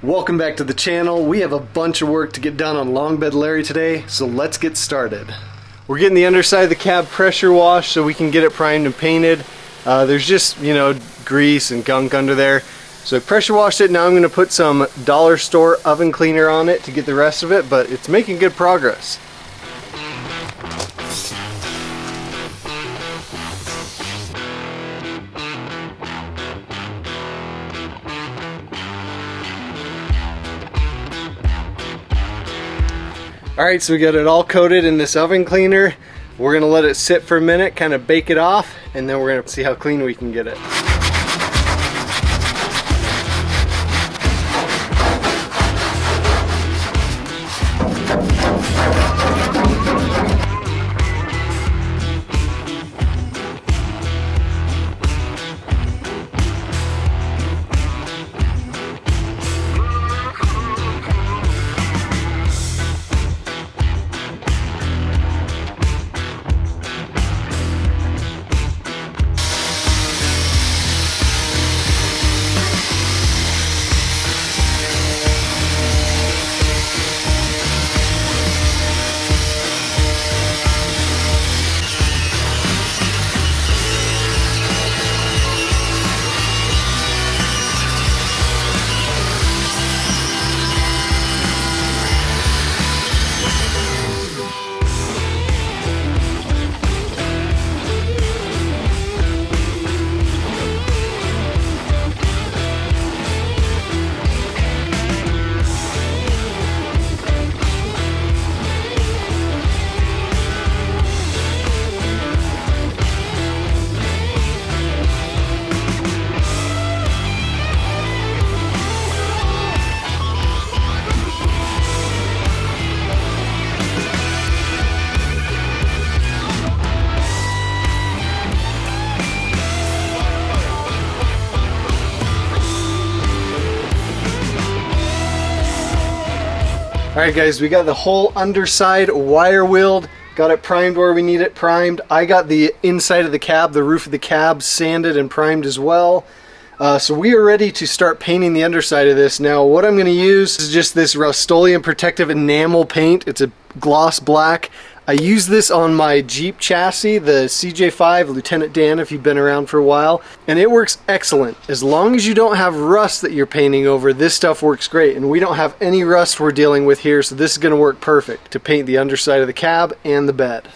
Welcome back to the channel. We have a bunch of work to get done on Long Bed Larry today, so let's get started. We're getting the underside of the cab pressure washed so we can get it primed and painted. There's just, grease and gunk under there. So I pressure washed it. Now I'm going to put some dollar store oven cleaner on it to get the rest of it, but it's making good progress. Alright, so we got it all coated in this oven cleaner. We're going to let it sit for a minute, kind of bake it off, and then we're going to see how clean we can get it. Alright guys, we got the whole underside wire wheeled, got it primed where we need it primed. I got the inside of the cab, the roof of the cab sanded and primed as well. So we are ready to start painting the underside of this. Now what I'm going to use is just this Rust-Oleum protective enamel paint. It's a gloss black. I use this on my Jeep chassis, the CJ5 Lieutenant Dan, if you've been around for a while, and it works excellent. As long as you don't have rust that you're painting over, this stuff works great, and we don't have any rust we're dealing with here, so this is going to work perfect to paint the underside of the cab and the bed.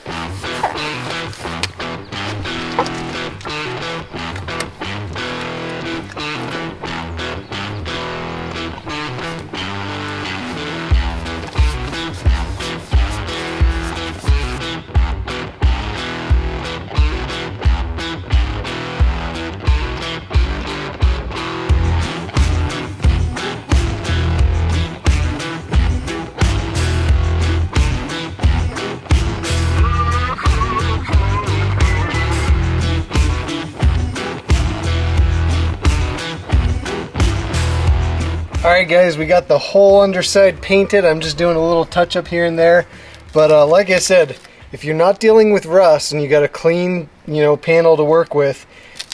Alright guys, we got the whole underside painted. I'm just doing a little touch up here and there. But like I said, if you're not dealing with rust and you got a clean, panel to work with,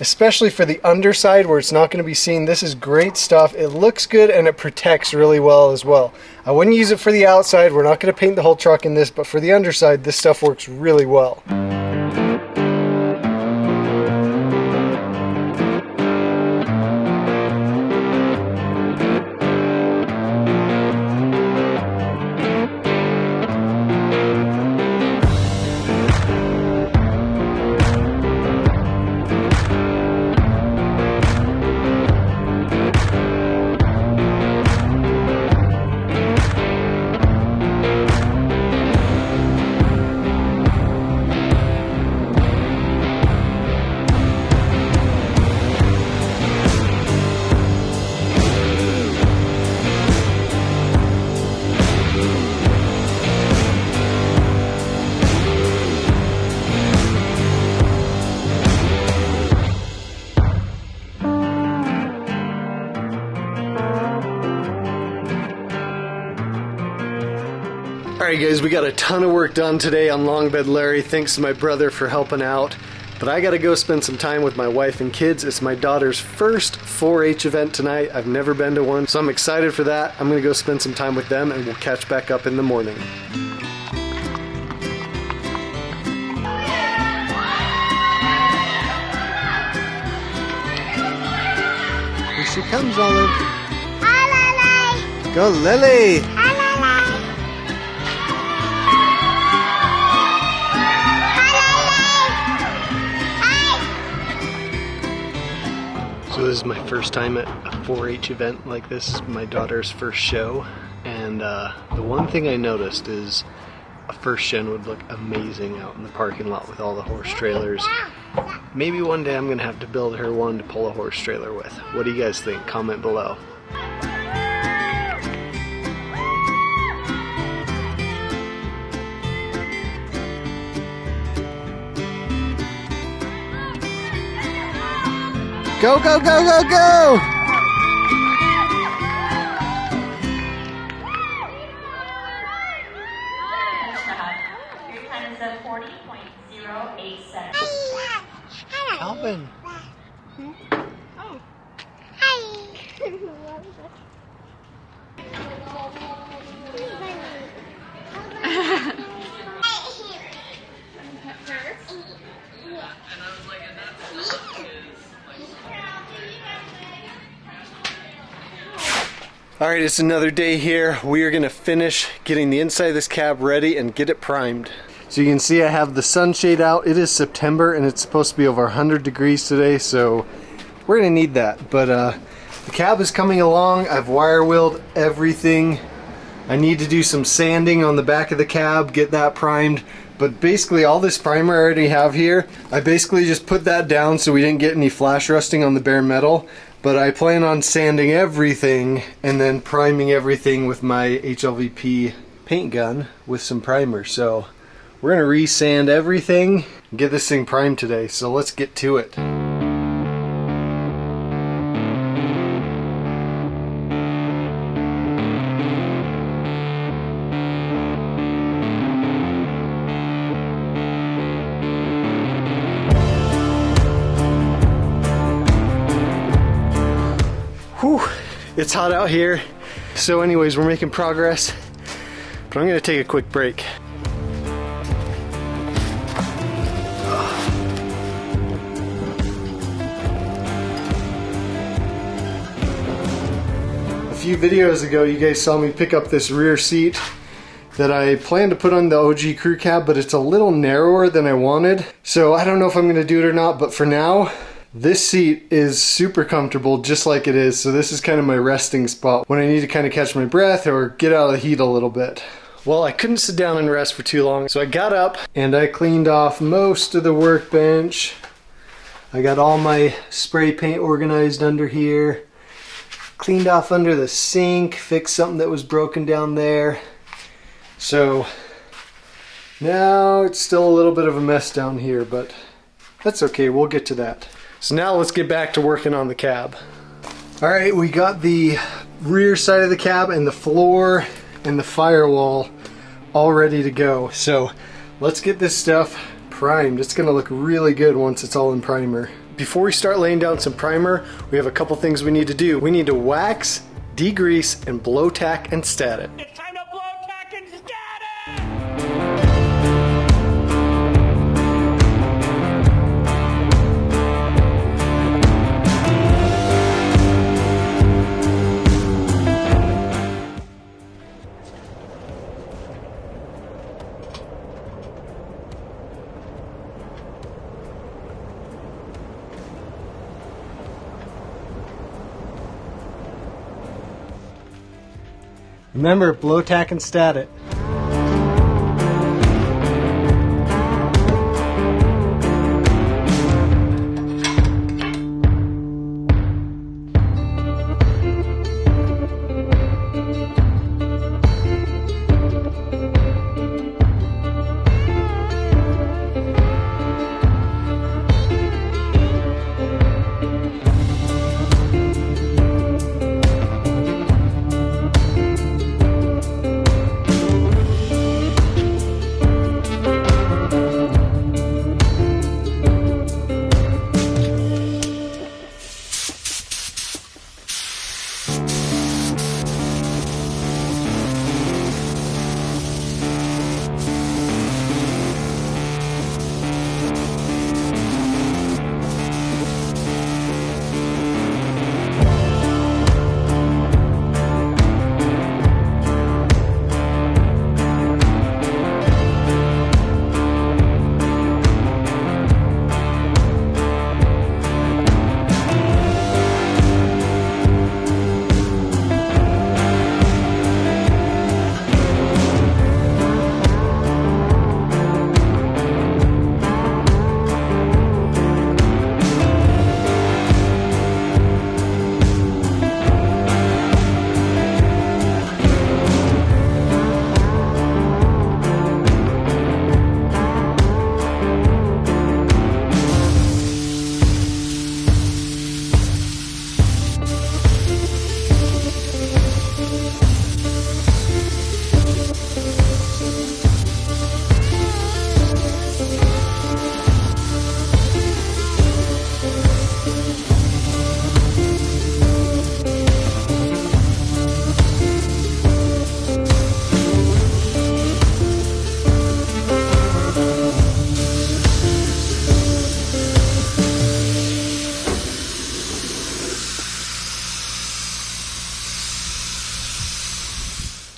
especially for the underside where it's not going to be seen, this is great stuff. It looks good and it protects really well as well. I wouldn't use it for the outside. We're not going to paint the whole truck in this, but for the underside, this stuff works really well. Alright guys, we got a ton of work done today on Long Bed Larry. Thanks to my brother for helping out. But I gotta go spend some time with my wife and kids. It's my daughter's first 4-H event tonight. I've never been to one, so I'm excited for that. I'm gonna go spend some time with them and we'll catch back up in the morning. Here she comes, Olive. Hi, Lily. Go, Lily. Hi, Lily. Hi, Lily. Hi. So this is my first time at a 4-H event like this. My daughter's first show, and the one thing I noticed is a first gen would look amazing out in the parking lot with all the horse trailers. Maybe one day I'm gonna have to build her one to pull a horse trailer with. What do you guys think? Comment below. Go, go, go, go, go! Your time is at 40.087. Alvin. Oh. Hi. Alright, it's another day here. We are going to finish getting the inside of this cab ready and get it primed. So you can see I have the sunshade out. It is September and it's supposed to be over 100 degrees today, so we're going to need that. But the cab is coming along. I've wire wheeled everything. I need to do some sanding on the back of the cab, get that primed. But basically all this primer I already have here, I basically just put that down so we didn't get any flash rusting on the bare metal. But I plan on sanding everything and then priming everything with my HLVP paint gun with some primer. So we're going to re-sand everything and get this thing primed today. So let's get to it. Whew, it's hot out here. So anyways, we're making progress, but I'm gonna take a quick break. A few videos ago, you guys saw me pick up this rear seat that I plan to put on the OG crew cab, but it's a little narrower than I wanted. So I don't know if I'm gonna do it or not, but for now, this seat is super comfortable just like it is, so this is kind of my resting spot when I need to kind of catch my breath or get out of the heat a little bit. Well, I couldn't sit down and rest for too long, so I got up and I cleaned off most of the workbench. I got all my spray paint organized under here, cleaned off under the sink, fixed something that was broken down there. So now it's still a little bit of a mess down here, but that's okay, we'll get to that. So now let's get back to working on the cab. Alright, we got the rear side of the cab and the floor and the firewall all ready to go. So let's get this stuff primed. It's going to look really good once it's all in primer. Before we start laying down some primer, we have a couple things we need to do. We need to wax, degrease, and blow tack and stat it. It's time to blow, tack, and stat it! Remember, blow tack and stat it.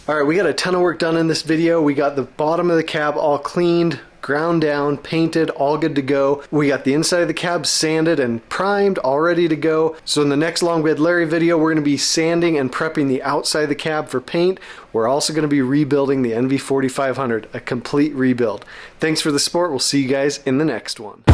Alright, we got a ton of work done in this video. We got the bottom of the cab all cleaned, ground down, painted, all good to go. We got the inside of the cab sanded and primed, all ready to go. So in the next Long Bed Larry video, we're going to be sanding and prepping the outside of the cab for paint. We're also going to be rebuilding the NV4500, a complete rebuild. Thanks for the support. We'll see you guys in the next one.